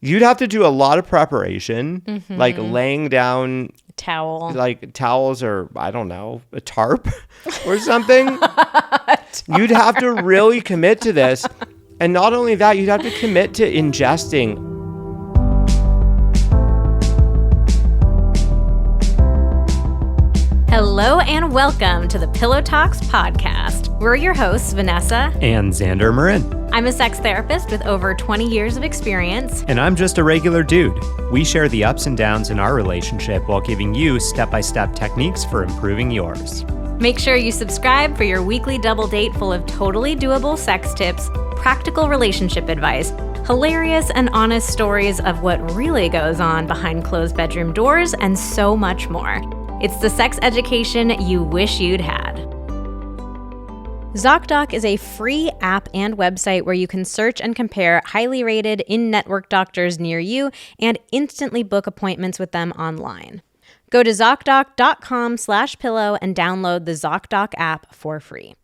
You'd have to do a lot of preparation, like laying down towel, like towels or, I don't know, a tarp or something. You'd have to really commit to this. And not only that, you'd have to commit to ingesting. Hello and welcome to the Pillow Talks podcast. We're your hosts, Vanessa And Xander Marin. I'm a sex therapist with over 20 years of experience. And I'm just a regular dude. We share the ups and downs in our relationship while giving you step-by-step techniques for improving yours. Make sure you subscribe for your weekly double date full of totally doable sex tips, practical relationship advice, hilarious and honest stories of what really goes on behind closed bedroom doors, and so much more. It's the sex education you wish you'd had. Zocdoc is a free app and website where you can search and compare highly rated in-network doctors near you and instantly book appointments with them online. Go to Zocdoc.com/pillow and download the Zocdoc app for free.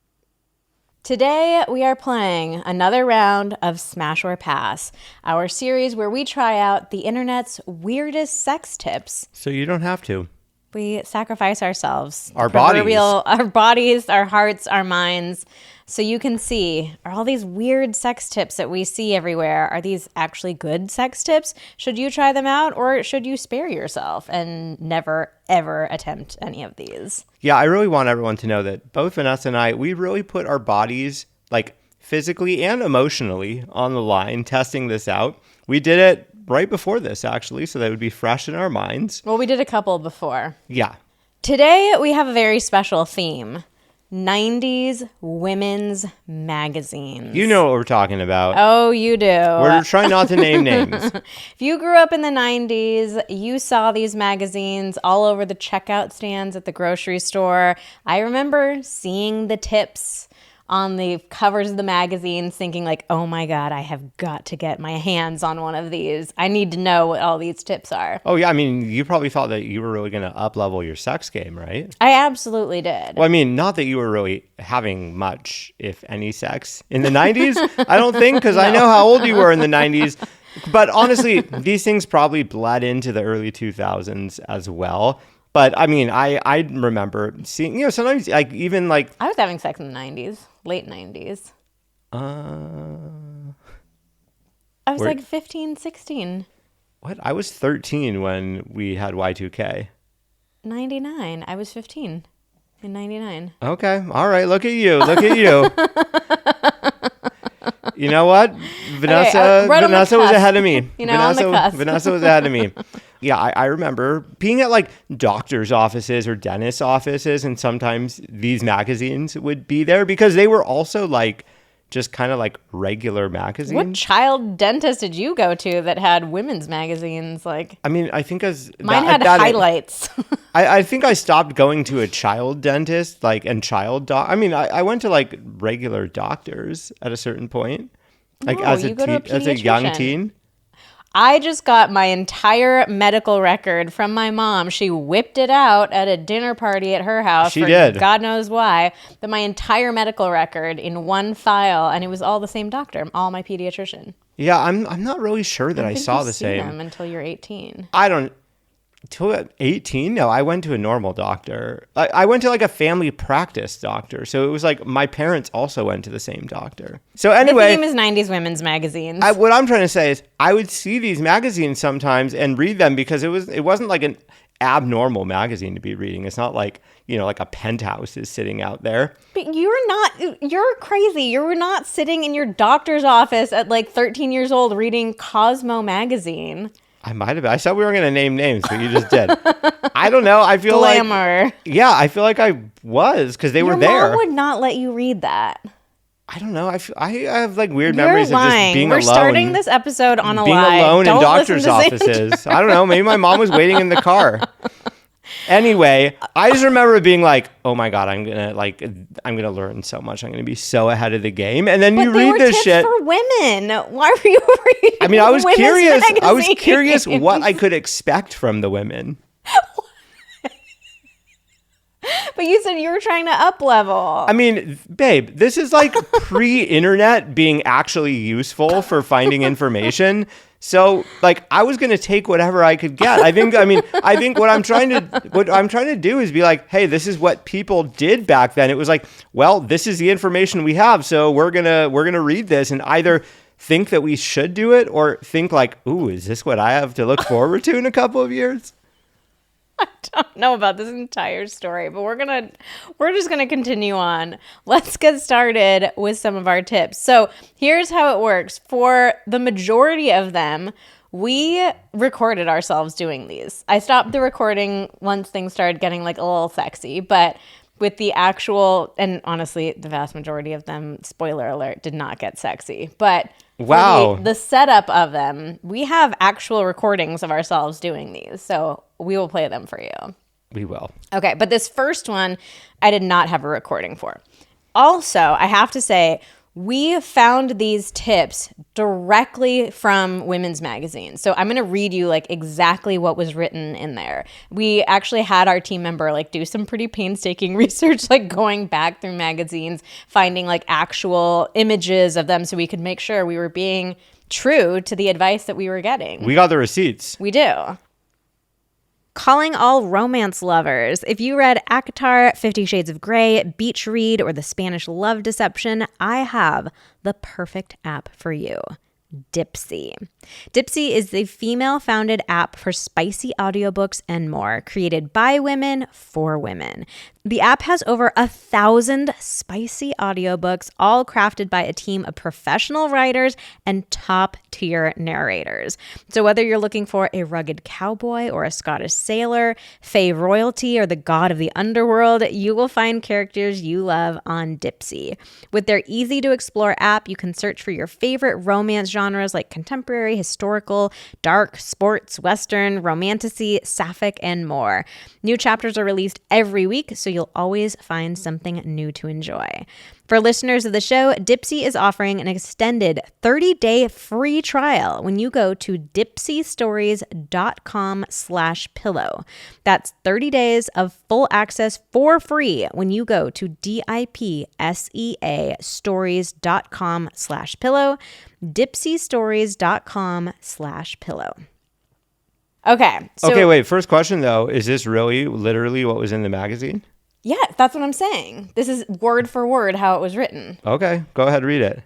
Today, we are playing another round of Smash or Pass, our series where we try out the internet's weirdest sex tips. So you don't have to. We sacrifice ourselves. Our bodies, our hearts, our minds. So you can see, are all these weird sex tips that we see everywhere, are these actually good sex tips? Should you try them out, or should you spare yourself and never, ever attempt any of these? Yeah, I really want everyone to know that both Vanessa and I, we really put our bodies, like physically and emotionally, on the line testing this out. We did it right before this, actually, so that it would be fresh in our minds. Well, we did a couple before. Yeah. Today, we have a very special theme. 90s women's magazines. You know what we're talking about. Oh, you do. We're trying not to name names. If you grew up in the 90s, you saw these magazines all over the checkout stands at the grocery store. I remember seeing the tips on the covers of the magazines thinking like, oh my God, I have got to get my hands on one of these. I need to know what all these tips are. Oh yeah, I mean, you probably thought that you were really going to up-level your sex game, right? I absolutely did. Well, I mean, not that you were really having much, if any, sex in the 90s. I don't think, because I know how old you were in the 90s. But honestly, these things probably bled into the early 2000s as well. But I mean, I remember seeing, sometimes like even like... I was having sex in the 90s, late 90s. I was like 15, 16. What? I was 13 when we had Y2K. 99. I was 15 in 99. Okay. All right. Look at you. Look at you. You know what? Vanessa was ahead of me. Vanessa was ahead of me. Yeah, I remember being at like doctor's offices or dentist's offices, and sometimes these magazines would be there because they were also like just kind of like regular magazines. What child dentist did you go to that had women's magazines? Like, I mean, I think mine had highlights. I think I stopped going to a child dentist, like, and I mean, I went to like regular doctors at a certain point, like as a young teen. I just got my entire medical record from my mom. She whipped it out at a dinner party at her house. She did. God knows why. But my entire medical record in one file, and it was all the same doctor, all my pediatrician. Yeah, I'm not really sure that I saw the same. Them until you're 18. Till 18? No, I went to a normal doctor. I went to like a family practice doctor. So it was like my parents also went to the same doctor. So anyway. The theme is 90s women's magazines. What I'm trying to say is I would see these magazines sometimes and read them because it wasn't like an abnormal magazine to be reading. It's not like, like a Penthouse is sitting out there. But you're crazy. You were not sitting in your doctor's office at like 13 years old reading Cosmo magazine. I might have. I thought we were going to name names, but you just did. I don't know. I feel Glamour. Yeah, I feel like I was because they were there. Your mom would not let you read that. I don't know. I have like weird memories of just being alone. We're starting this episode on a being lie. Being alone in doctor's offices. I don't know. Maybe my mom was waiting in the car. Anyway, I just remember being like, "Oh my God, I'm gonna learn so much. I'm gonna be so ahead of the game." And then you read this shit for women. Why were you reading? I mean, I was curious. Magazines? I was curious what I could expect from the women. But you said you were trying to up level. I mean, babe, this is like pre-internet being actually useful for finding information. So like I was going to take whatever I could get. I think what I'm trying to do is be like, hey, this is what people did back then. It was like, well, this is the information we have. So we're going to read this and either think that we should do it or think like, ooh, is this what I have to look forward to in a couple of years? I don't know about this entire story, but we're just gonna continue on. Let's get started with some of our tips. So here's how it works. For the majority of them, we recorded ourselves doing these. I stopped the recording once things started getting like a little sexy, but with the actual, and honestly, the vast majority of them, spoiler alert, did not get sexy. But wow, the setup of them, we have actual recordings of ourselves doing these. So we will play them for you. We will. Okay, but this first one, I did not have a recording for. Also, I have to say, we found these tips directly from women's magazines. So I'm going to read you like exactly what was written in there. We actually had our team member like do some pretty painstaking research, like going back through magazines, finding like actual images of them so we could make sure we were being true to the advice that we were getting. We got the receipts. We do. Calling all romance lovers. If you read ACOTAR, 50 Shades of Grey, Beach Read, or The Spanish Love Deception, I have the perfect app for you. Dipsy. Dipsy is the female-founded app for spicy audiobooks and more, created by women for women. The app has over 1,000 spicy audiobooks, all crafted by a team of professional writers and top-tier narrators. So whether you're looking for a rugged cowboy or a Scottish sailor, fae royalty or the god of the underworld, you will find characters you love on Dipsy. With their easy-to-explore app, you can search for your favorite romance genres like contemporary, historical, dark, sports, western, romantasy, sapphic, and more. New chapters are released every week, so you'll always find something new to enjoy. For listeners of the show, Dipsy is offering an extended 30-day free trial when you go to dipsystories.com/pillow. That's 30 days of full access for free when you go to dipseastories.com/pillow, dipsystories.com/pillow. Okay. Okay, wait. First question, though. Is this really literally what was in the magazine? Yeah, that's what I'm saying. This is word for word how it was written. Okay, go ahead, read it.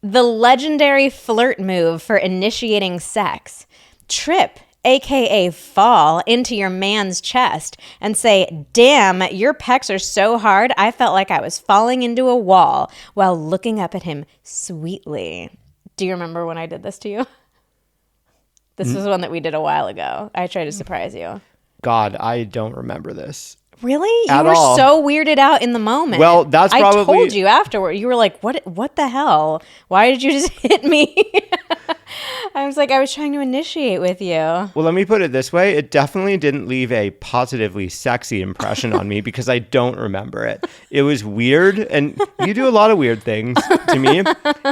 The legendary flirt move for initiating sex. Trip, aka fall, into your man's chest and say, "Damn, your pecs are so hard, I felt like I was falling into a wall," while looking up at him sweetly. Do you remember when I did this to you? This was one that we did a while ago. I tried to surprise you. God, I don't remember this. Really? You were so weirded out in the moment. Well, that's probably... I told you afterward. You were like, what the hell? Why did you just hit me? I was like, I was trying to initiate with you. Well, let me put it this way. It definitely didn't leave a positively sexy impression on me because I don't remember it. It was weird. And you do a lot of weird things to me.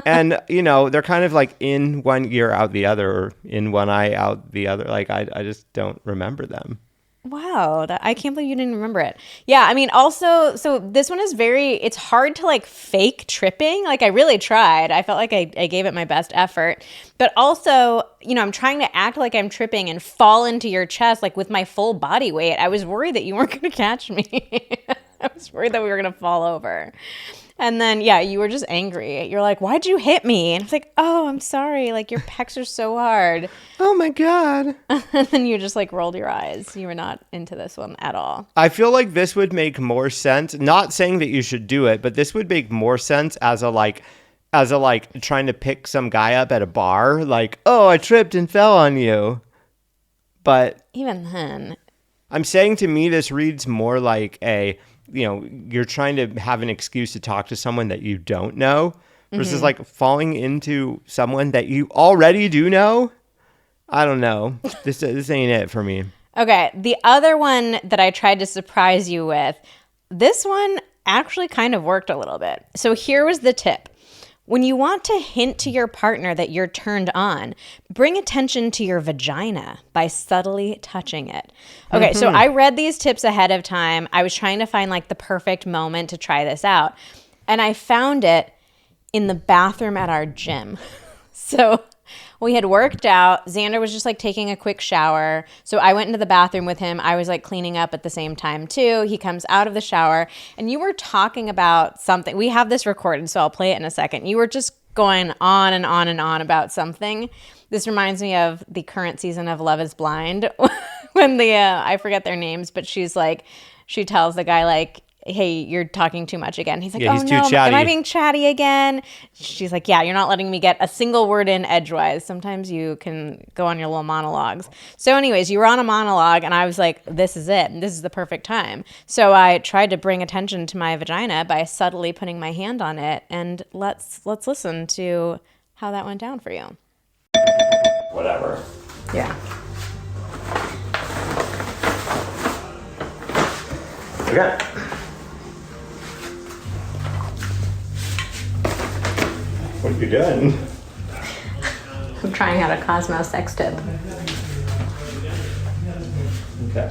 And, you know, they're kind of like in one ear, out the other, or in one eye, out the other. Like, I just don't remember them. Wow, I can't believe you didn't remember it. Yeah, I mean, also, so this one is it's hard to like fake tripping. Like I really tried. I felt like I gave it my best effort. But also, you know, I'm trying to act like I'm tripping and fall into your chest like with my full body weight. I was worried that you weren't going to catch me. I was worried that we were going to fall over. And then, yeah, you were just angry. You're like, "Why'd you hit me?" And I was like, "Oh, I'm sorry. Like, your pecs are so hard." Oh, my God. And then you just, like, rolled your eyes. You were not into this one at all. I feel like this would make more sense. Not saying that you should do it, but this would make more sense as a trying to pick some guy up at a bar. Like, "Oh, I tripped and fell on you." But even then, I'm saying to me, this reads more like you're trying to have an excuse to talk to someone that you don't know versus like falling into someone that you already do know. I don't know. This ain't it for me. Okay. The other one that I tried to surprise you with, this one actually kind of worked a little bit. So here was the tip. When you want to hint to your partner that you're turned on, bring attention to your vagina by subtly touching it. Okay, so I read these tips ahead of time. I was trying to find like the perfect moment to try this out. And I found it in the bathroom at our gym. So We had worked out. Xander was just like taking a quick shower. So I went into the bathroom with him. I was like cleaning up at the same time too. He comes out of the shower and you were talking about something. We have this recorded, so I'll play it in a second. You were just going on and on and on about something. This reminds me of the current season of Love is Blind when I forget their names, but she tells the guy like, hey, you're talking too much again. He's like, he's too chatty. Am I being chatty again? She's like, yeah, you're not letting me get a single word in edgewise. Sometimes you can go on your little monologues. So anyways, you were on a monologue and I was like, this is it. This is the perfect time. So I tried to bring attention to my vagina by subtly putting my hand on it. And let's listen to how that went down for you. Whatever. Yeah. Okay. What are you doing? I'm trying out a Cosmo sex tip. Okay.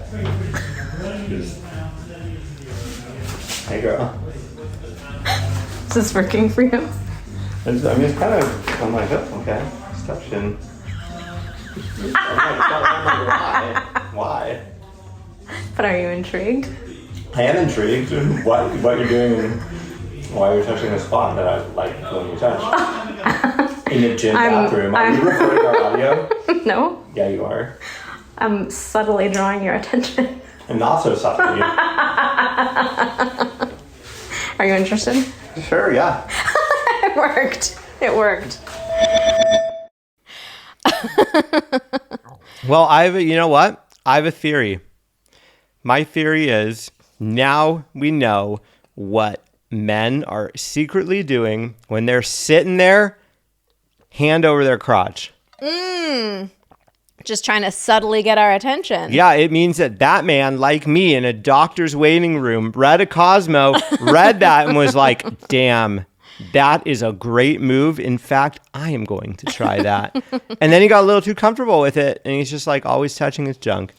Hey, girl. Is this working for you? It's kind of, I'm like, oh, okay. It's touching. Why? But are you intrigued? I am intrigued. What you're doing, why you're touching a spot that I like when you touch. In the gym bathroom. Are you recording our audio? No. Yeah, you are. I'm subtly drawing your attention. And not so subtly. Are you interested? Sure, yeah. It worked. Well, you know what? I have a theory. My theory is now we know what men are secretly doing when they're sitting there, hand over their crotch. Just trying to subtly get our attention. Yeah, it means that man, like me, in a doctor's waiting room, read a Cosmo, read that and was like, damn, that is a great move. In fact, I am going to try that. And then he got a little too comfortable with it, and he's just like always touching his junk.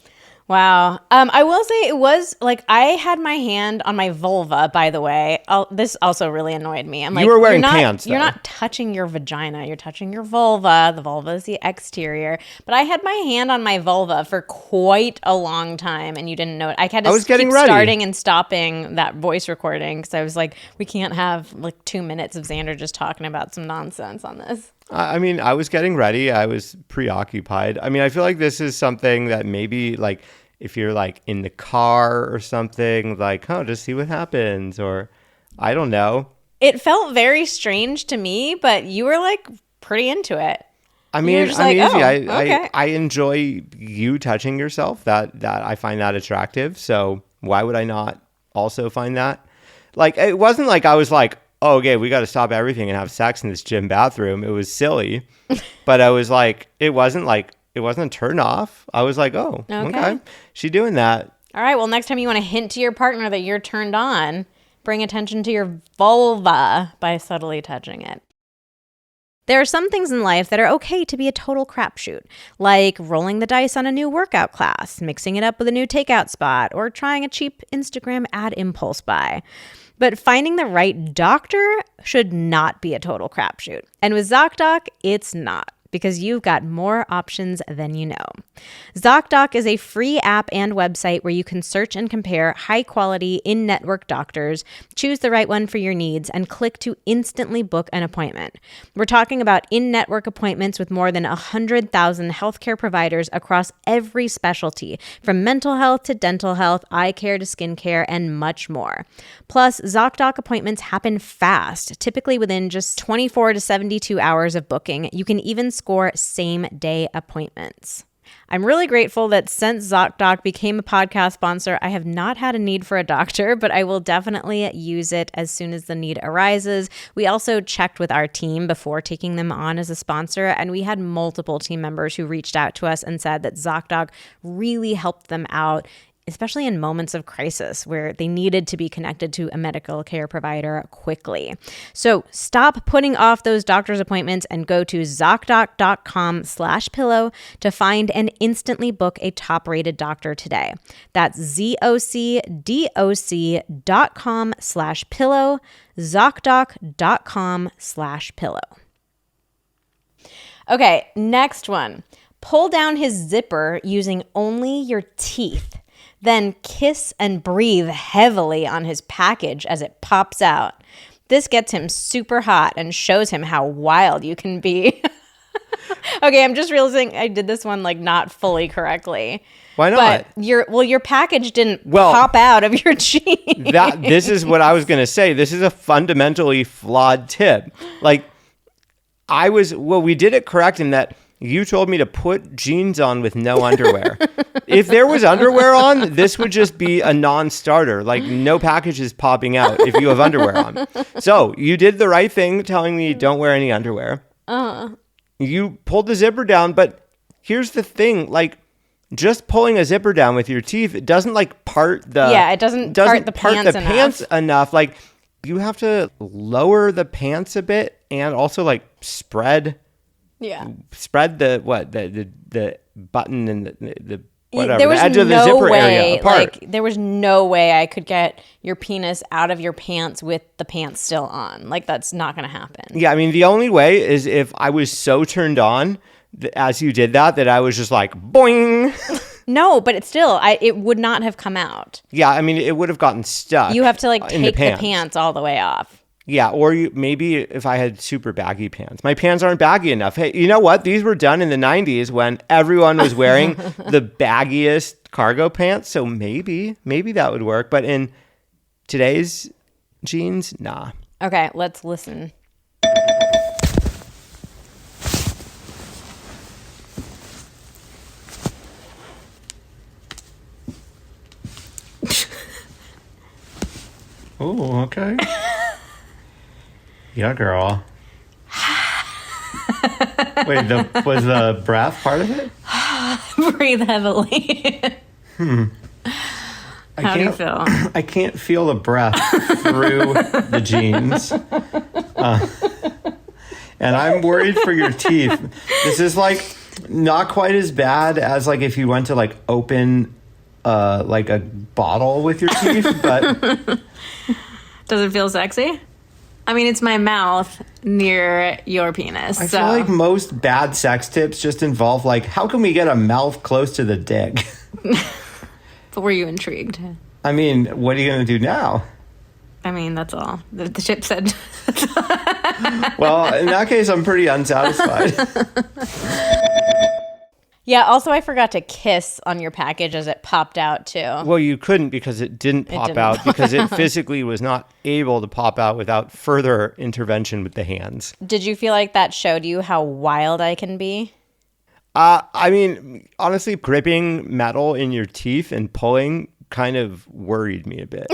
Wow. I will say it was like I had my hand on my vulva, by the way. This also really annoyed me. I'm like, you were wearing pants, though. You're not touching your vagina. You're touching your vulva. The vulva is the exterior. But I had my hand on my vulva for quite a long time, and you didn't know it. I had to keep starting and stopping that voice recording because I was like, we can't have like 2 minutes of Xander just talking about some nonsense on this. I mean, I was getting ready. I was preoccupied. I mean, I feel like this is something that maybe like if you're like in the car or something, like, oh, just see what happens. Or I don't know. It felt very strange to me, but you were like pretty into it. I mean, I enjoy you touching yourself. That I find that attractive. So why would I not also find that? Like, it wasn't like I was like, oh, okay, we got to stop everything and have sex in this gym bathroom. It was silly. But I was like, it wasn't a turn off. I was like, oh, okay. She doing that. All right. Well, next time you want to hint to your partner that you're turned on, bring attention to your vulva by subtly touching it. There are some things in life that are okay to be a total crapshoot, like rolling the dice on a new workout class, mixing it up with a new takeout spot, or trying a cheap Instagram ad impulse buy. But finding the right doctor should not be a total crapshoot. And with Zocdoc, it's not, because you've got more options than you know. Zocdoc is a free app and website where you can search and compare high-quality in-network doctors, choose the right one for your needs, and click to instantly book an appointment. We're talking about in-network appointments with more than 100,000 healthcare providers across every specialty, from mental health to dental health, eye care to skincare, and much more. Plus, Zocdoc appointments happen fast, typically within just 24 to 72 hours of booking. You can even score same-day appointments. I'm really grateful that since Zocdoc became a podcast sponsor, I have not had a need for a doctor, but I will definitely use it as soon as the need arises. We also checked with our team before taking them on as a sponsor, and we had multiple team members who reached out to us and said that Zocdoc really helped them out, especially in moments of crisis where they needed to be connected to a medical care provider quickly. So stop putting off those doctor's appointments and go to Zocdoc.com/pillow to find and instantly book a top-rated doctor today. That's ZocDoc.com/pillow, Zocdoc.com/pillow. Okay, next one. Pull down his zipper using only your teeth. Then kiss and breathe heavily on his package as it pops out. This gets him super hot and shows him how wild you can be. Okay, I'm just realizing I did this one like not fully correctly. Why not? But your package didn't pop out of your jeans. This is what I was going to say. This is a fundamentally flawed tip. Like, we did it correct in that you told me to put jeans on with no underwear. If there was underwear on, this would just be a non-starter. Like, no package is popping out if you have underwear on. So you did the right thing telling me don't wear any underwear. You pulled the zipper down, but here's the thing. Like, just pulling a zipper down with your teeth, it doesn't like part the... Yeah, it doesn't part the pants enough. Like, you have to lower the pants a bit and also like spread the button and the whatever, there was the edge of the zipper area apart. Like, there was no way I could get your penis out of your pants with the pants still on. Like, that's not going to happen. Yeah, I mean, the only way is if I was so turned on as you did that I was just like, boing. No, but it would not have come out. Yeah, I mean, it would have gotten stuck. You have to like take the pants all the way off. Yeah, or maybe if I had super baggy pants. My pants aren't baggy enough. Hey, you know what? These were done in the 90s when everyone was wearing the baggiest cargo pants. So maybe that would work. But in today's jeans, nah. Okay, let's listen. Oh, okay. Yeah, girl. Wait, was the breath part of it? Breathe heavily. How do you feel? I can't feel the breath through the jeans. And I'm worried for your teeth. This is like not quite as bad as like if you went to like open like a bottle with your teeth, but... Does it feel sexy? I mean, it's my mouth near your penis. I feel like most bad sex tips just involve like, how can we get a mouth close to the dick? But were you intrigued? I mean, what are you going to do now? I mean, that's all. The tip said. Well, in that case, I'm pretty unsatisfied. Yeah, also I forgot to kiss on your package as it popped out too. Well, you couldn't because it didn't pop out because it physically was not able to pop out without further intervention with the hands. Did you feel like that showed you how wild I can be? I mean, honestly, gripping metal in your teeth and pulling kind of worried me a bit.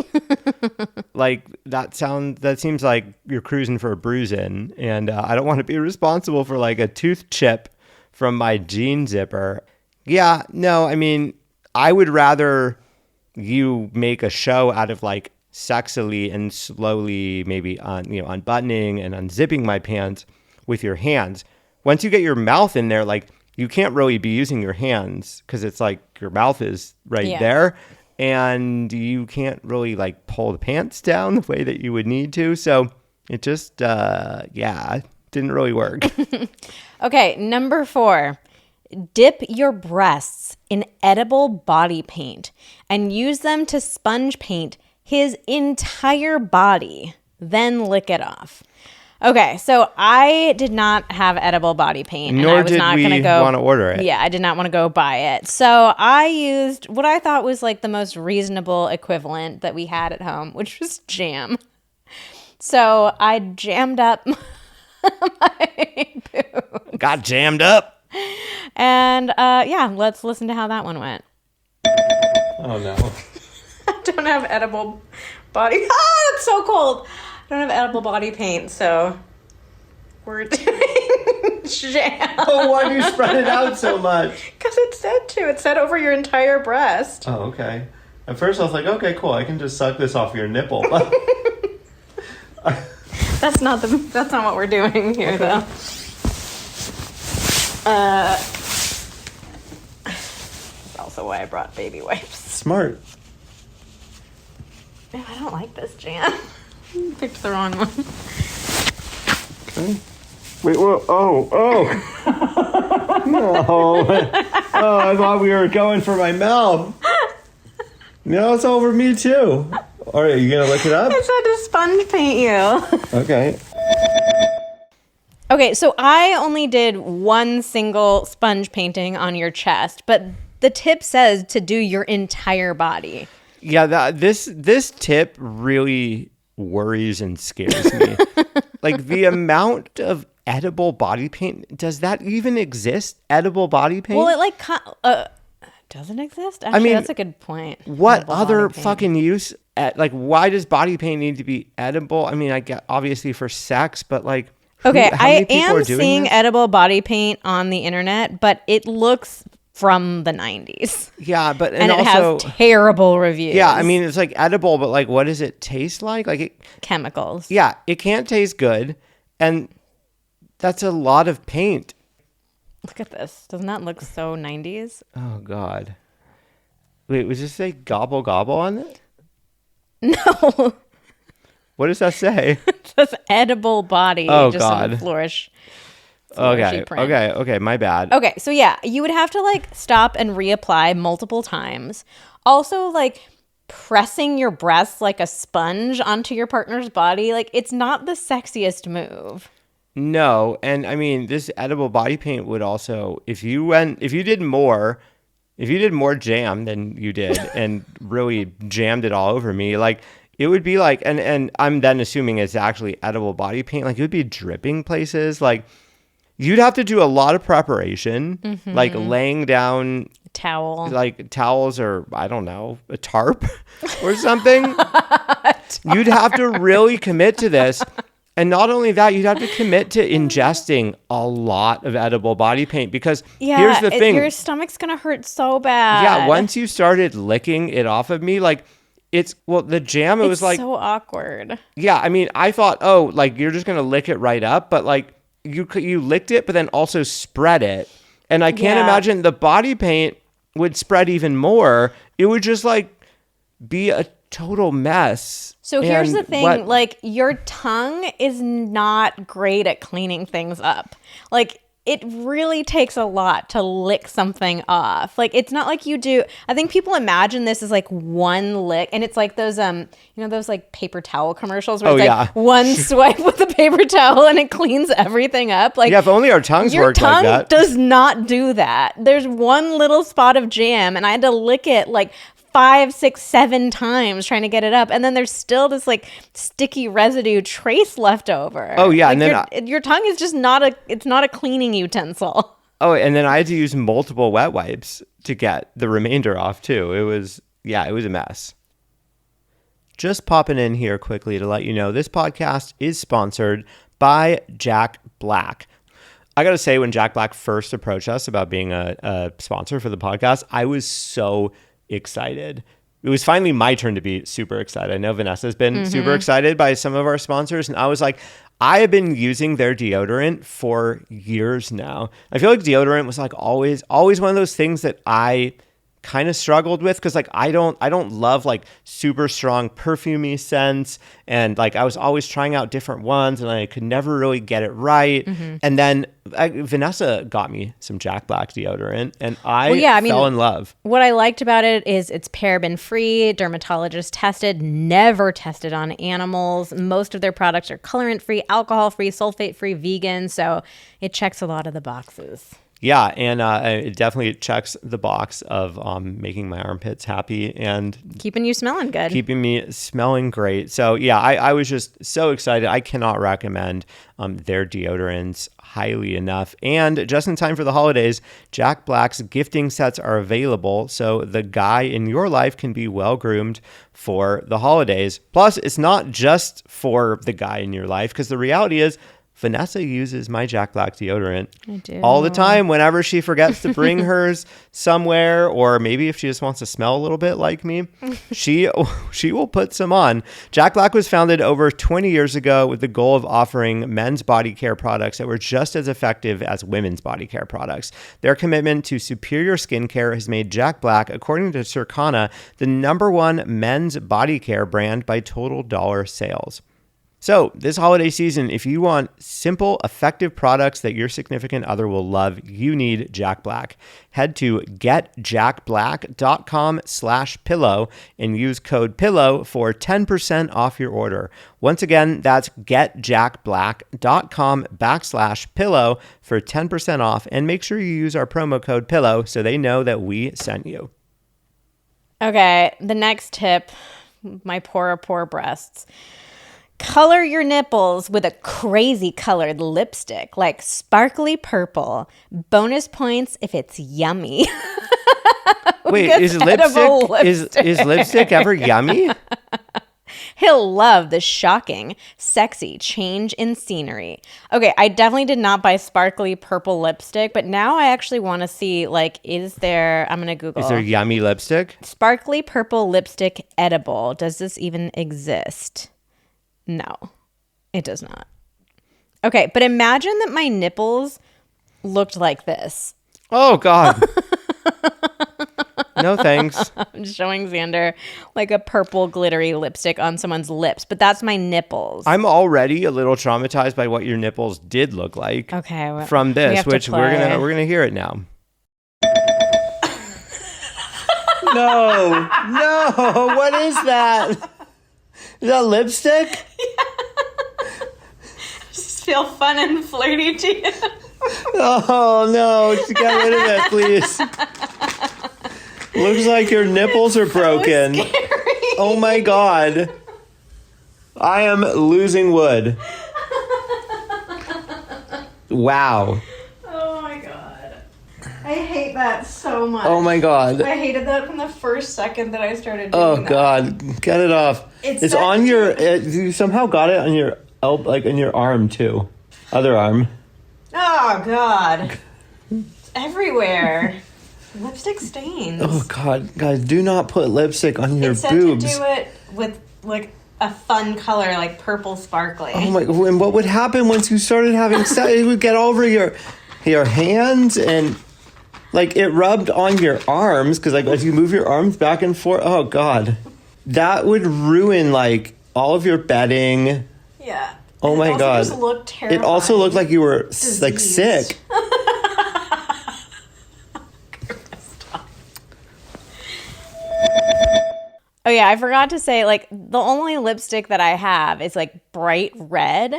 Like that seems like you're cruising for a bruise in, and I don't want to be responsible for like a tooth chip from my jean zipper. Yeah, no, I mean, I would rather you make a show out of like sexily and slowly maybe unbuttoning and unzipping my pants with your hands. Once you get your mouth in there, like you can't really be using your hands because it's like your mouth is right there and you can't really like pull the pants down the way that you would need to. So it just, didn't really work. Okay, number 4, dip your breasts in edible body paint and use them to sponge paint his entire body, then lick it off. Okay, so I did not have edible body paint. Nor did we want to order it. Yeah, I did not want to go buy it. So I used what I thought was like the most reasonable equivalent that we had at home, which was jam. So I jammed up my boob. Got jammed up. And let's listen to how that one went. Oh no. I don't have edible body. Ah, it's so cold. I don't have edible body paint, so we're doing jam. Oh, why do you spread it out so much? Because it said to. It said over your entire breast. Oh, okay. At first I was like, okay, cool. I can just suck this off your nipple. That's not what we're doing here, though. That's also why I brought baby wipes. Smart. No, I don't like this jam. Picked the wrong one. Okay. Wait, whoa, no. Oh, I thought we were going for my mouth. No, it's over me too. All right, you gonna look it up? I said to sponge paint you. Okay. Okay, so I only did one single sponge painting on your chest, but the tip says to do your entire body. Yeah, this tip really worries and scares me. Like the amount of edible body paint, does that even exist? Edible body paint? Well, it doesn't exist? Actually, I mean, that's a good point. What other fucking use? Why does body paint need to be edible? I mean, I get obviously for sex, but like, okay, I am seeing edible body paint on the internet, but it looks from the 90s. Yeah, but and it also has terrible reviews. Yeah, I mean, it's like edible, but like, what does it taste like? Chemicals. Yeah, it can't taste good, and that's a lot of paint. Look at this. Doesn't that look so 90s? Oh, God. Wait, was this say gobble gobble on it? No. What does that say? It says edible body. Oh, just God. On flourish. Okay, my bad. Okay, so yeah, you would have to like stop and reapply multiple times. Also, like pressing your breasts like a sponge onto your partner's body, like it's not the sexiest move. No, and I mean, this edible body paint would also, if you did more jam than you did and really jammed it all over me, like it would be like, and I'm then assuming it's actually edible body paint, like it would be dripping places, like you'd have to do a lot of preparation, like laying down towel, like towels, or I don't know, a tarp or something. You'd have to really commit to this. And not only that, you'd have to commit to ingesting a lot of edible body paint because here's the thing. Your stomach's going to hurt so bad. Yeah, once you started licking it off of me, like the jam, it was like so awkward. Yeah, I mean, I thought, like you're just going to lick it right up, but like you licked it, but then also spread it. And I can't imagine the body paint would spread even more. It would just like be a total mess. So here's the thing, like your tongue is not great at cleaning things up. Like it really takes a lot to lick something off. Like it's not like you do. I think people imagine this as like one lick, and it's like those those like paper towel commercials where it's like one swipe with a paper towel and it cleans everything up. Like if only our tongues worked like that. Your tongue does not do that. There's one little spot of jam, and I had to lick it like 5, 6, 7 times trying to get it up, and then there's still this like sticky residue trace left over. Oh yeah, like, and then your tongue is just not a cleaning utensil. Oh, and then I had to use multiple wet wipes to get the remainder off too. It was a mess. Just popping in here quickly to let you know this podcast is sponsored by Jack Black. I got to say, when Jack Black first approached us about being a sponsor for the podcast, I was so excited. It was finally my turn to be super excited. I know Vanessa's been super excited by some of our sponsors, and I was like, I have been using their deodorant for years now. I feel like deodorant was like always one of those things that I kind of struggled with because like I don't love like super strong perfumey scents, and like I was always trying out different ones and I could never really get it right. And then Vanessa got me some Jack Black deodorant and I fell in love. What I liked about it is it's paraben free, dermatologist tested, never tested on animals. Most of their products are colorant free, alcohol free, sulfate free, vegan, so it checks a lot of the boxes. Yeah, and it definitely checks the box of making my armpits happy and keeping you smelling good. Keeping me smelling great. So yeah, I was just so excited. I cannot recommend their deodorants highly enough. And just in time for the holidays, Jack Black's gifting sets are available, so the guy in your life can be well groomed for the holidays. Plus, it's not just for the guy in your life, because the reality is, Vanessa uses my Jack Black deodorant all the time whenever she forgets to bring hers somewhere, or maybe if she just wants to smell a little bit like me, she will put some on. Jack Black was founded over 20 years ago with the goal of offering men's body care products that were just as effective as women's body care products. Their commitment to superior skincare has made Jack Black, according to Circana, the #1 men's body care brand by total dollar sales. So this holiday season, if you want simple, effective products that your significant other will love, you need Jack Black. Head to getjackblack.com/pillow and use code PILLOW for 10% off your order. Once again, that's getjackblack.com/pillow for 10% off. And make sure you use our promo code PILLOW so they know that we sent you. Okay, the next tip, my poor breasts. Color your nipples with a crazy colored lipstick, like sparkly purple. Bonus points if it's yummy. Wait, is lipstick ever yummy? He'll love the shocking, sexy change in scenery. Okay, I definitely did not buy sparkly purple lipstick, but now I actually want to see, like, I'm going to Google. Is there yummy lipstick? Sparkly purple lipstick edible. Does this even exist? No, it does not. Okay, but imagine that my nipples looked like this. Oh, God. No, thanks. I'm showing Xander like a purple glittery lipstick on someone's lips, but that's my nipples. I'm already a little traumatized by what your nipples did look like. Okay, from this, which we're gonna hear it now. No, what is that? Is that lipstick? Yeah. Just feel fun and flirty to you. Oh no, just get rid of it, please. Looks like your nipples are broken. So scary. Oh my God. I am losing wood. Wow. Oh my God. I hate that so much. Oh my God. I hated that from the first second that I started doing that. Oh God. Get it off. It's on your, you somehow got it on your elbow, like on your arm too. Other arm. Oh God. It's everywhere. Lipstick stains. Oh God. Guys, do not put lipstick on your boobs. It said to do it with like a fun color, like purple sparkly. Oh my, and what would happen once you started having sex? It would get all over your hands and like it rubbed on your arms because like as you move your arms back and forth. Oh God. That would ruin like all of your bedding. Yeah. Oh my God. Just looked terrifying. It also looked like you were like sick. Oh yeah, I forgot to say, like, the only lipstick that I have is like bright red.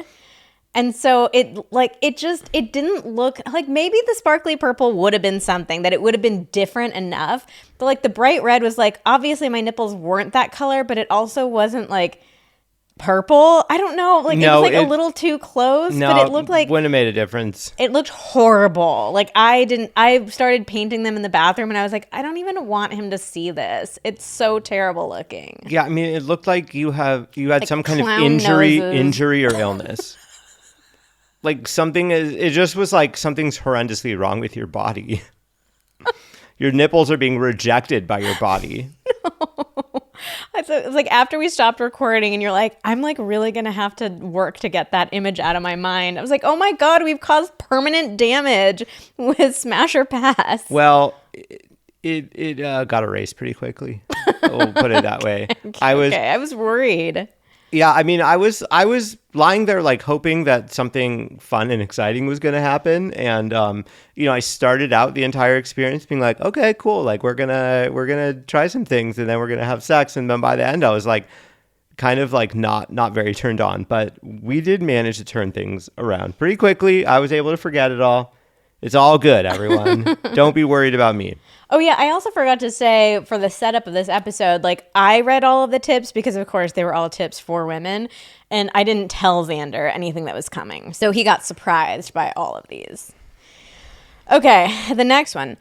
And so it didn't look like, maybe the sparkly purple would have been something that it would have been different enough. But like the bright red was like, obviously my nipples weren't that color, but it also wasn't like purple. I don't know. Like no, it was like a little too close, no, but it looked like wouldn't have made a difference. It looked horrible. Like I started painting them in the bathroom and I was like, I don't even want him to see this. It's so terrible looking. Yeah, I mean, it looked like you had like some kind of injury or illness. Like it just was like something's horrendously wrong with your body. Your nipples are being rejected by your body. No. It's like after we stopped recording and you're like, I'm like really going to have to work to get that image out of my mind. I was like, oh my God, we've caused permanent damage with Smash or Pass. Well, it got erased pretty quickly. We'll put it that way. I was worried. Yeah, I mean, I was lying there like hoping that something fun and exciting was going to happen, and I started out the entire experience being like, okay, cool, like we're gonna try some things, and then we're gonna have sex, and then by the end, I was like, kind of like not very turned on, but we did manage to turn things around pretty quickly. I was able to forget it all. It's all good, everyone. Don't be worried about me. Oh, yeah. I also forgot to say for the setup of this episode, like I read all of the tips because, of course, they were all tips for women. And I didn't tell Xander anything that was coming. So he got surprised by all of these. Okay, the next one.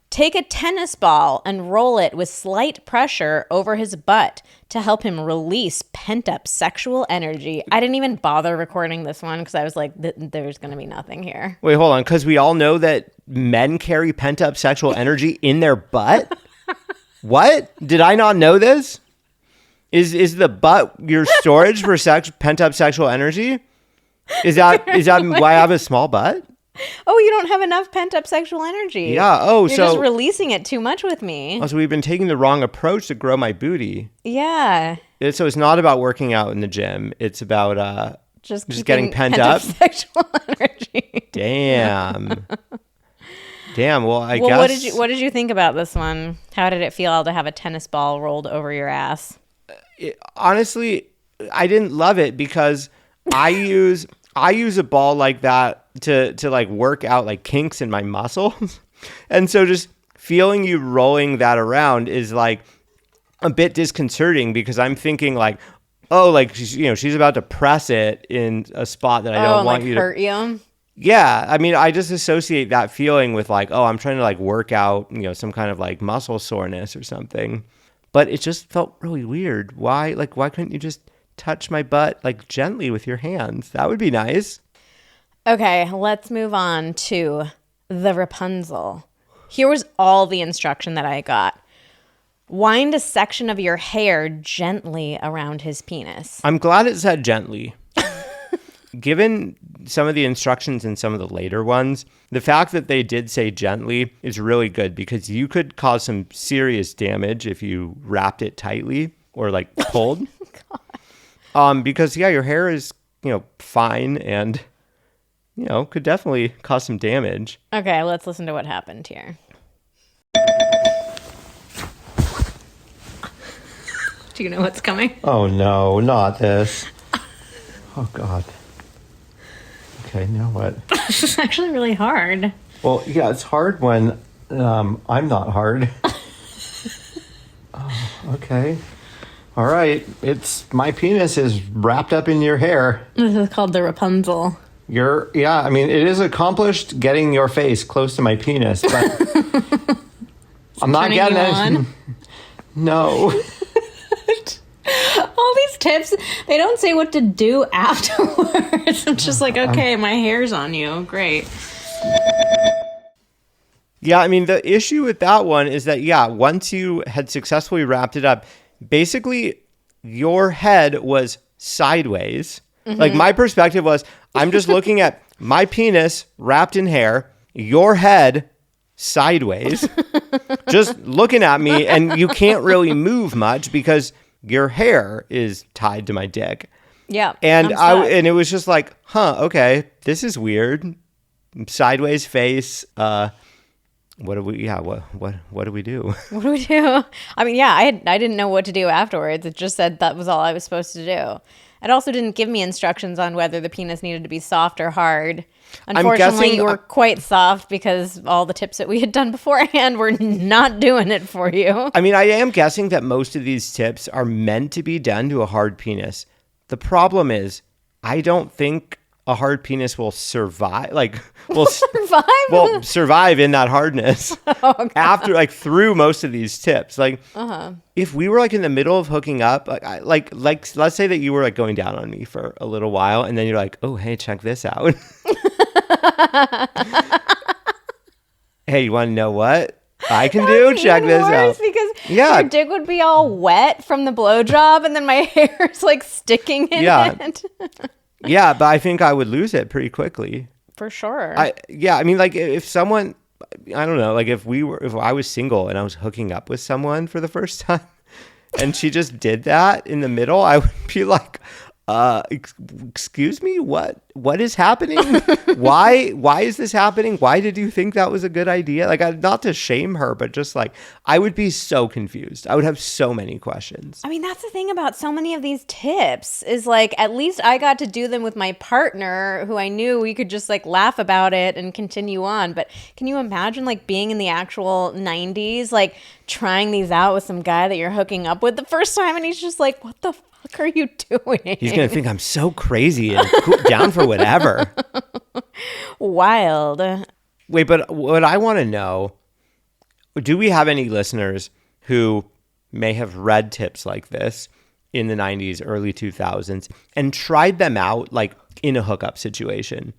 Take a tennis ball and roll it with slight pressure over his butt to help him release pent-up sexual energy. I didn't even bother recording this one because I was like, there's going to be nothing here. Wait, hold on. Because we all know that men carry pent-up sexual energy in their butt? What? Did I not know this? Is the butt your storage for pent-up sexual energy? Is that why I have a small butt? Oh, you don't have enough pent-up sexual energy. Yeah. Oh, You're just releasing it too much with me. Oh, so we've been taking the wrong approach to grow my booty. Yeah. So it's not about working out in the gym. It's about just getting pent up sexual energy. Damn. Well, I guess. What did you think about this one? How did it feel to have a tennis ball rolled over your ass? Honestly, I didn't love it because I use a ball like that to like work out like kinks in my muscles, and so just feeling you rolling that around is like a bit disconcerting because I'm thinking like, oh, like she's about to press it in a spot that I don't want you to hurt you. Yeah, I mean, I just associate that feeling with like, oh, I'm trying to like work out, some kind of like muscle soreness or something. But it just felt really weird. Why couldn't you just touch my butt like gently with your hands? That would be nice. Okay, let's move on to the Rapunzel. Here was all the instruction that I got. Wind a section of your hair gently around his penis. I'm glad it said gently. Given some of the instructions in some of the later ones, the fact that they did say gently is really good because you could cause some serious damage if you wrapped it tightly or like pulled. Because your hair is, fine and, could definitely cause some damage. Okay, let's listen to what happened here. Do you know what's coming? Oh no, not this. Oh God. Okay, now what? This is actually really hard. Well, yeah, it's hard when I'm not hard. Oh, okay. All right. My penis is wrapped up in your hair. This is called the Rapunzel. I mean, it is accomplished getting your face close to my penis, but I'm not getting it. No. All these tips, they don't say what to do afterwards. I'm just like, okay, my hair's on you. Great. Yeah, I mean, the issue with that one is that, once you had successfully wrapped it up, basically your head was sideways. Mm-hmm. Like my perspective was, I'm just looking at my penis wrapped in hair, your head sideways, just looking at me, and you can't really move much because your hair is tied to my dick. Yeah. And it was just like, okay, this is weird. Sideways face. What do we do? What do we do? I mean, I didn't know what to do afterwards. It just said that was all I was supposed to do. It also didn't give me instructions on whether the penis needed to be soft or hard. Unfortunately, you were quite soft because all the tips that we had done beforehand were not doing it for you. I mean, I am guessing that most of these tips are meant to be done to a hard penis. The problem is, I don't think a hard penis will survive. Survive in that hardness after through most of these tips. If we were in the middle of hooking up, let's say that you were going down on me for a little while, and then you're like, oh, hey, check this out. Hey, you want to know what I can do? Check this out. Because your dick would be all wet from the blowjob, and then my hair is sticking in it. Yeah, but I think I would lose it pretty quickly. For sure. I mean, if someone, I don't know, if I was single and I was hooking up with someone for the first time and she just did that in the middle, I would be like, excuse me, what is happening? Why is this happening? Why did you think that was a good idea? Not to shame her, but just I would be so confused. I would have so many questions. I mean, that's the thing about so many of these tips is at least I got to do them with my partner who I knew we could just laugh about it and continue on. But can you imagine being in the actual 90s, trying these out with some guy that you're hooking up with the first time and he's just what the fuck are you doing? He's going to think I'm so crazy and down for whatever. Wild. Wait, but what I want to know, do we have any listeners who may have read tips like this in the 90s, early 2000s, and tried them out in a hookup situation?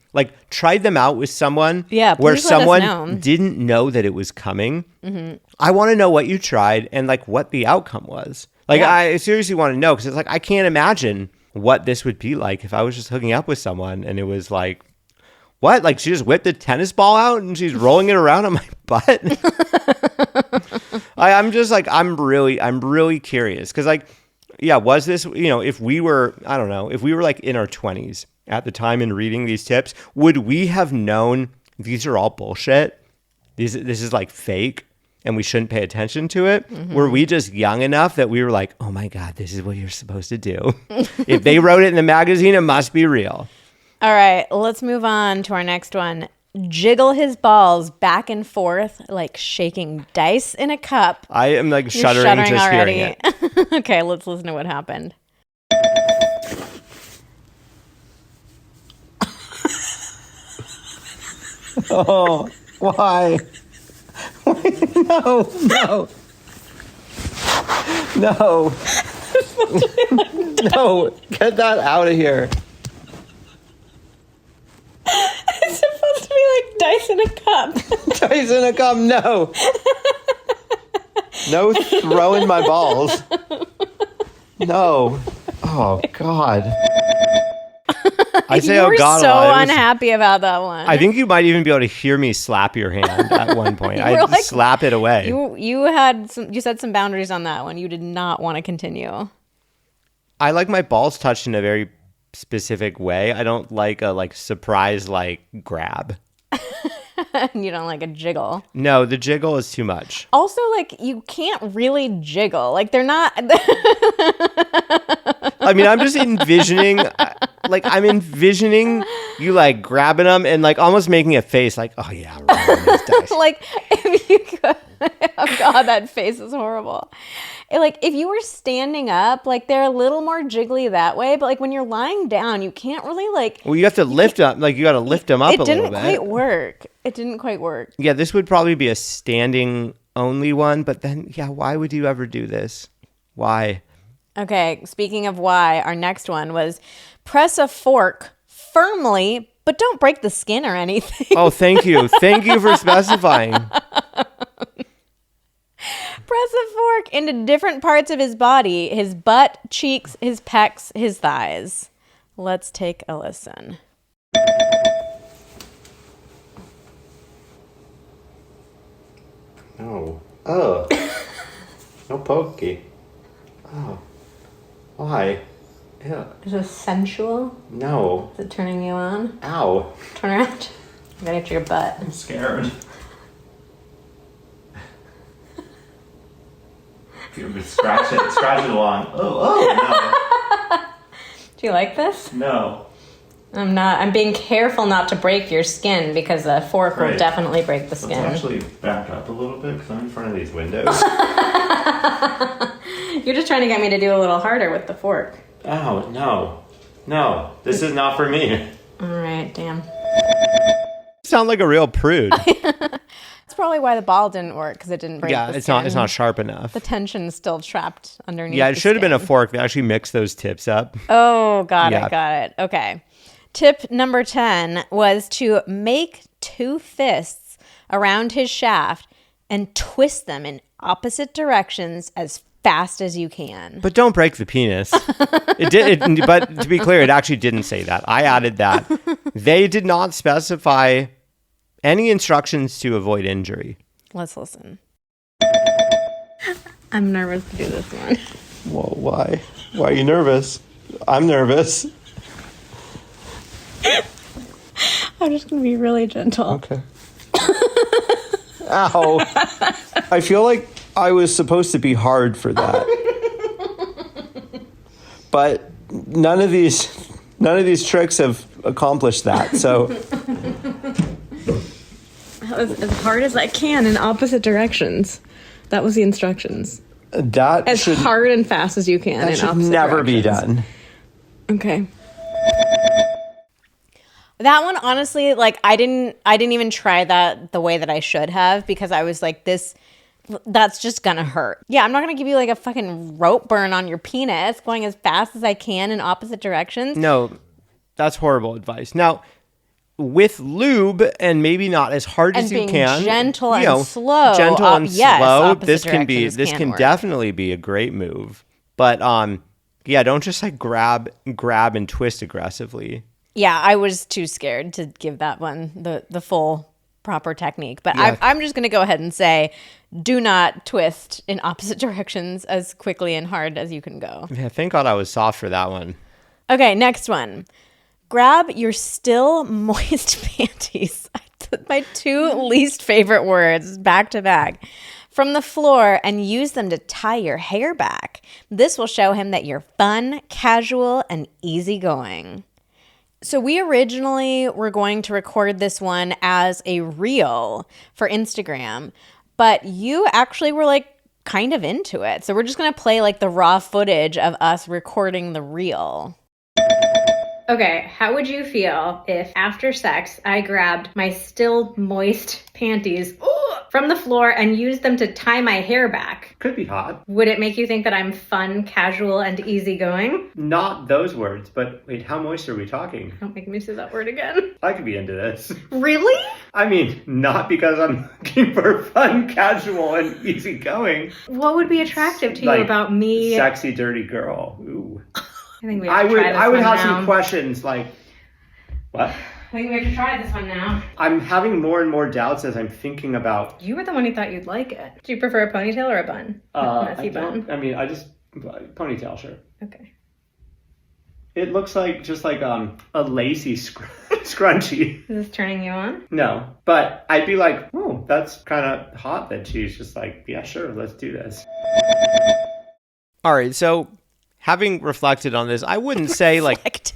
Tried them out with someone where someone didn't know that it was coming? Mm-hmm. I want to know what you tried and what the outcome was. I seriously want to know because it's I can't imagine what this would be like if I was just hooking up with someone and it was what? She just whipped a tennis ball out and she's rolling it around on my butt? I'm just I'm really curious because was this, if we were, I don't know, if we were like in our 20s at the time and reading these tips, would we have known these are all bullshit? This is like fake and we shouldn't pay attention to it? Mm-hmm. Were we just young enough that we were like, oh my God, this is what you're supposed to do? If they wrote it in the magazine, it must be real. All right, let's move on to our next one. Jiggle his balls back and forth like shaking dice in a cup. I am like shuddering just already. Hearing it. Okay, let's listen to what happened. Oh, why? No. No, get that out of here. It's supposed to be like dice in a cup. Dice in a cup, no. No throwing my balls. No. Oh, God. I say, oh God. You were so unhappy about that one. I think you might even be able to hear me slap your hand at one point. I like, slap it away. You set some boundaries on that one. You did not want to continue. I like my balls touched in a very specific way. I don't like a surprise grab. You don't like a jiggle. No, the jiggle is too much. Also, you can't really jiggle. They're not. I mean, I'm just envisioning. I'm envisioning you grabbing them and almost making a face oh yeah, right, if you could. Oh God, that face is horrible. If you were standing up, they're a little more jiggly that way, but when you're lying down, you can't really Well, you have to lift up, you got to lift them up a little bit. It didn't quite work. Yeah, this would probably be a standing only one, but then why would you ever do this? Why? Okay, speaking of why, our next one was press a fork firmly, but don't break the skin or anything. Oh, thank you. Thank you for specifying. Press a fork into different parts of his body, his butt, cheeks, his pecs, his thighs. Let's take a listen. No. Oh. No pokey. Oh. Why? Ew. Is it sensual? No. Is it turning you on? Ow. Turn around. I'm gonna get to your butt. I'm scared. Scratch it along. Oh, no. Do you like this? No. I'm not. I'm being careful not to break your skin because a fork will definitely break the skin. Let's actually back up a little bit because I'm in front of these windows. You're just trying to get me to do a little harder with the fork. Oh, no. No, this is not for me. All right, damn. You sound like a real prude. That's probably why the ball didn't work, because it didn't break the skin. It's not sharp enough. The tension's still trapped underneath. Yeah, it should have been a fork. They actually mixed those tips up. Oh, got it. Okay. Tip number 10 was to make 2 fists around his shaft and twist them in opposite directions as fast as you can. But don't break the penis. But to be clear, it actually didn't say that. I added that. They did not specify any instructions to avoid injury. Let's listen. I'm nervous to do this one. Well, why? Why are you nervous? I'm nervous. I'm just going to be really gentle. Okay. Ow. I feel like I was supposed to be hard for that. But none of these tricks have accomplished that. So as hard as I can in opposite directions. That was the instructions. That as hard and fast as you can. That should never be done. Okay. That one, honestly, I didn't even try that the way that I should have, because I was like, that's just gonna hurt. Yeah, I'm not gonna give you a fucking rope burn on your penis going as fast as I can in opposite directions. No, that's horrible advice. Now, with lube and maybe not as hard as you can, gentle and slow. This can definitely be a great move. But don't just grab and twist aggressively. Yeah, I was too scared to give that one the full proper technique. But I'm just going to go ahead and say, do not twist in opposite directions as quickly and hard as you can go. Yeah, thank God I was soft for that one. Okay, next one. Grab your still moist panties. My 2 least favorite words back to back. From the floor and use them to tie your hair back. This will show him that you're fun, casual, and easygoing. So we originally were going to record this one as a reel for Instagram, but you actually were like kind of into it. So we're just going to play like the raw footage of us recording the reel. Okay, how would you feel if after sex I grabbed my still moist panties from the floor and used them to tie my hair back? Could be hot. Would it make you think that I'm fun, casual, and easygoing? Not those words, but wait, how moist are we talking? Don't make me say that word again. I could be into this. Really? I mean, not because I'm looking for fun, casual, and easygoing. What would be attractive to you about me? Sexy, dirty girl. Ooh. I think we have to try this one now. I would have some questions like, what? I think we have to try this one now. I'm having more and more doubts as I'm thinking about... You were the one who thought you'd like it. Do you prefer a ponytail or a bun? Messy bun? Ponytail, sure. Okay. It looks like just like a lacy scrunchie. Is this turning you on? No, but I'd be like, oh, that's kind of hot that she's just like, yeah, sure, let's do this. All right, so... Having reflected on this, I wouldn't say like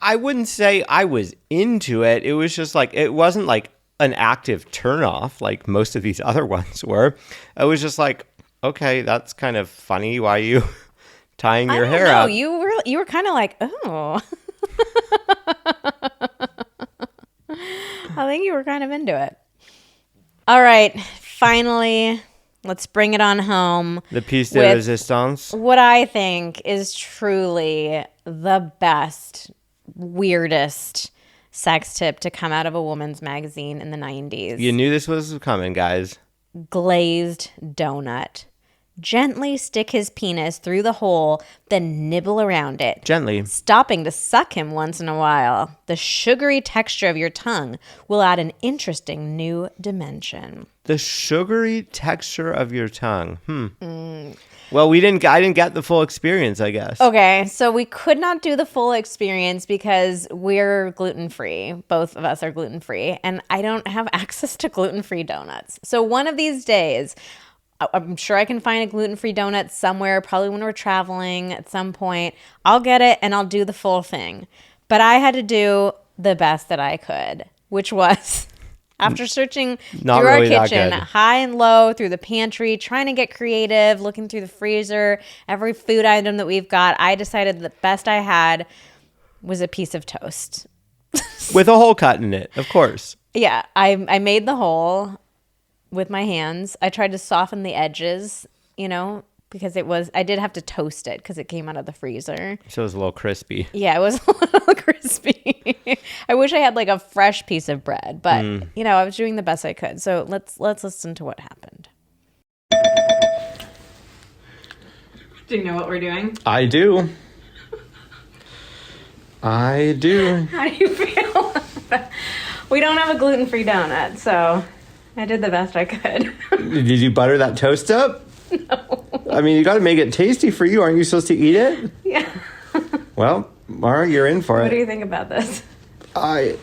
I wouldn't say I was into it. It was just like it wasn't like an active turnoff like most of these other ones were. It was just like, okay, that's kind of funny. Why are you tying your hair up? You were kind of like, oh. I think you were kind of into it. All right, finally. Let's bring it on home. The piece de resistance. What I think is truly the best, weirdest sex tip to come out of a woman's magazine in the 90s. You knew this was coming, guys. Glazed donut. Gently stick his penis through the hole, then nibble around it. Gently. Stopping to suck him once in a while. The sugary texture of your tongue will add an interesting new dimension. The sugary texture of your tongue. Well, I didn't get the full experience, I guess. Okay, so we could not do the full experience because we're gluten-free. Both of us are gluten-free, and I don't have access to gluten-free donuts. So one of these days... I'm sure I can find a gluten-free donut somewhere, probably when we're traveling at some point. I'll get it and I'll do the full thing. But I had to do the best that I could, which was after searching through our kitchen, high and low, through the pantry, trying to get creative, looking through the freezer, every food item that we've got, I decided the best I had was a piece of toast. With a hole cut in it, of course. Yeah, I made the hole with my hands. I tried to soften the edges, because I did have to toast it because it came out of the freezer. So it was a little crispy. Yeah, it was a little crispy. I wish I had like a fresh piece of bread, but I was doing the best I could. So let's listen to what happened. Do you know what we're doing? I do. I do. How do you feel? We don't have a gluten-free donut, so I did the best I could. Did you butter that toast up? No. I mean, you got to make it tasty for you. Aren't you supposed to eat it? Yeah. Well, Mara, you're in for it. What do you think about this? I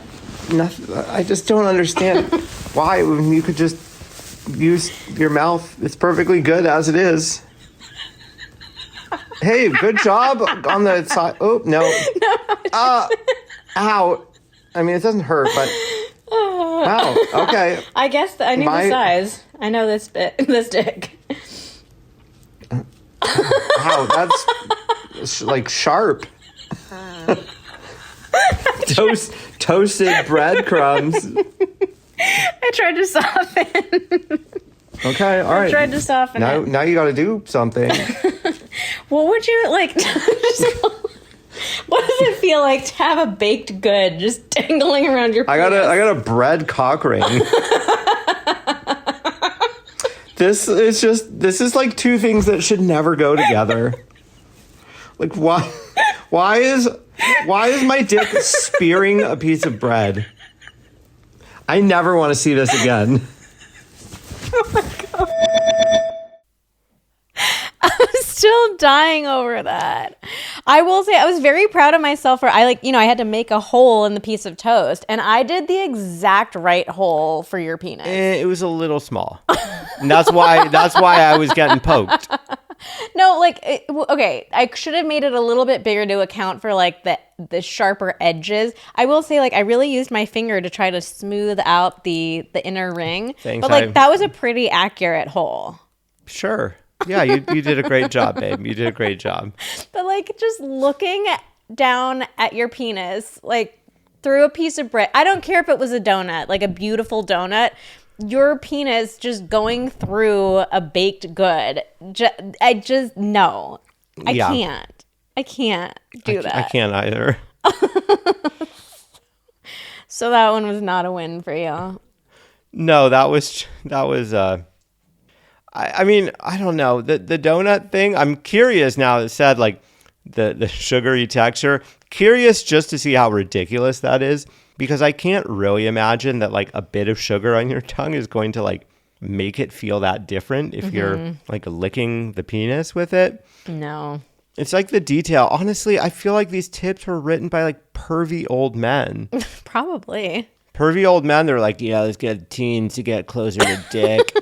just don't understand why you could just use your mouth. It's perfectly good as it is. Hey, good job on the side. Oh, no. Ow. I mean, it doesn't hurt, but... Wow, okay. I guess I knew the size. I know this dick. Wow, that's like sharp. Toasted breadcrumbs. I tried to soften. Okay, all right. I tried to soften it. Now you got to do something. What would you like? What does it feel like to have a baked good just dangling around your penis? I got a bread cock ring. This is like two things that should never go together. Like why is my dick spearing a piece of bread? I never want to see this again. Oh my God. I'm still dying over that. I will say I was very proud of myself for I had to make a hole in the piece of toast, and I did the exact right hole for your penis. It was a little small. And that's why I was getting poked. No, okay, I should have made it a little bit bigger to account for the sharper edges. I will say I really used my finger to try to smooth out the inner ring. Thanks, but that was a pretty accurate hole. Sure. Yeah, you did a great job, babe. You did a great job. But just looking down at your penis, through a piece of bread, I don't care if it was a donut, a beautiful donut, your penis just going through a baked good. I can't do that. I can't either. So that one was not a win for you. No, that was I mean, I don't know. The donut thing, I'm curious now. It said the sugary texture. Curious just to see how ridiculous that is, because I can't really imagine that a bit of sugar on your tongue is going to make it feel that different if you're licking the penis with it. No. It's the detail. Honestly, I feel like these tips were written by pervy old men. Probably. Pervy old men, they're yeah, let's get teens to get closer to dick.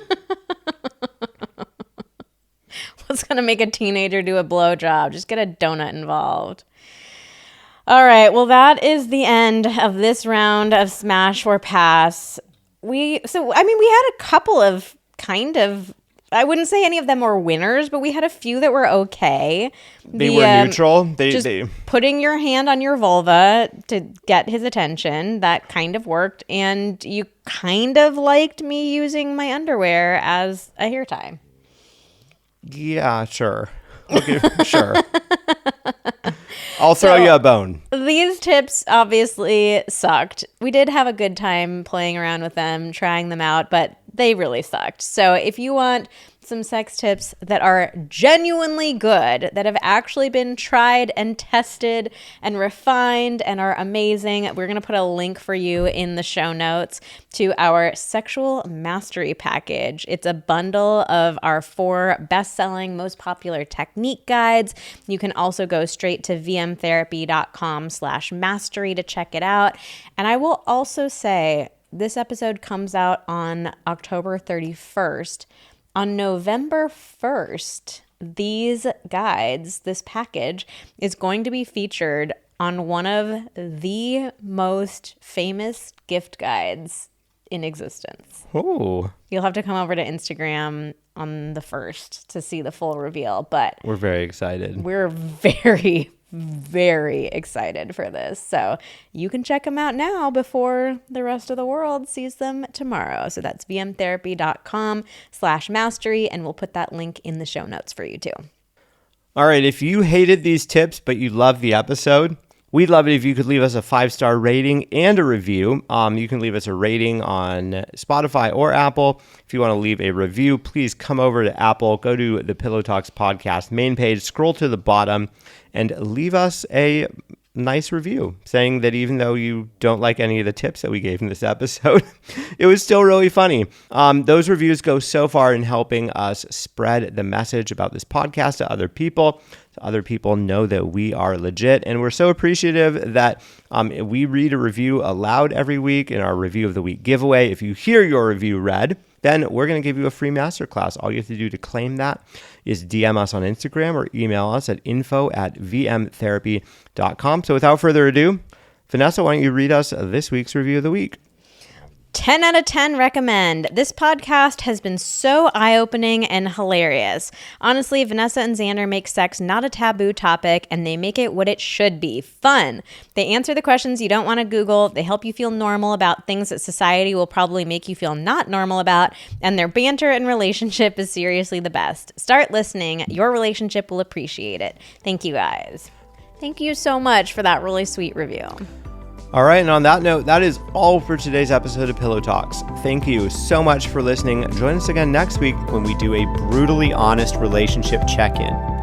What's going to make a teenager do a blowjob? Just get a donut involved. All right. Well, that is the end of this round of Smash or Pass. We had a couple of I wouldn't say any of them were winners, but we had a few that were okay. They were neutral. They putting your hand on your vulva to get his attention, that kind of worked. And you kind of liked me using my underwear as a hair tie. Yeah, sure. Okay, sure. I'll throw you a bone. These tips obviously sucked. We did have a good time playing around with them, trying them out, but they really sucked. So if you want some sex tips that are genuinely good, that have actually been tried and tested and refined and are amazing, we're going to put a link for you in the show notes to our sexual mastery package. It's a bundle of our 4 best-selling, most popular technique guides. You can also go straight to vmtherapy.com/mastery to check it out. And I will also say, this episode comes out on October 31st. On November 1st, these guides, this package, is going to be featured on one of the most famous gift guides in existence. Oh. You'll have to come over to Instagram on the 1st to see the full reveal, but we're very excited. We're very, very excited for this. So you can check them out now before the rest of the world sees them tomorrow. So that's vmtherapy.com/mastery, and we'll put that link in the show notes for you too. All right. If you hated these tips, but you loved the episode, we'd love it if you could leave us a 5-star rating and a review. You can leave us a rating on Spotify or Apple. If you want to leave a review, please come over to Apple, go to the Pillow Talks podcast main page, scroll to the bottom, and leave us a nice review saying that even though you don't like any of the tips that we gave in this episode, it was still really funny. Those reviews go so far in helping us spread the message about this podcast to other people. So other people know that we are legit, and we're so appreciative that we read a review aloud every week in our Review of the Week giveaway. If you hear your review read, then we're going to give you a free masterclass. All you have to do to claim that is DM us on Instagram or email us at info@vmtherapy.com. So without further ado, Vanessa, why don't you read us this week's Review of the Week? 10 out of 10 recommend. This podcast has been so eye-opening and hilarious. Honestly, Vanessa and Xander make sex not a taboo topic, and they make it what it should be, fun. They answer the questions you don't want to Google. They help you feel normal about things that society will probably make you feel not normal about, and their banter and relationship is seriously the best. Start listening. Your relationship will appreciate it. Thank you, guys. Thank you so much for that really sweet review. All right, and on that note, that is all for today's episode of Pillow Talks. Thank you so much for listening. Join us again next week when we do a brutally honest relationship check-in.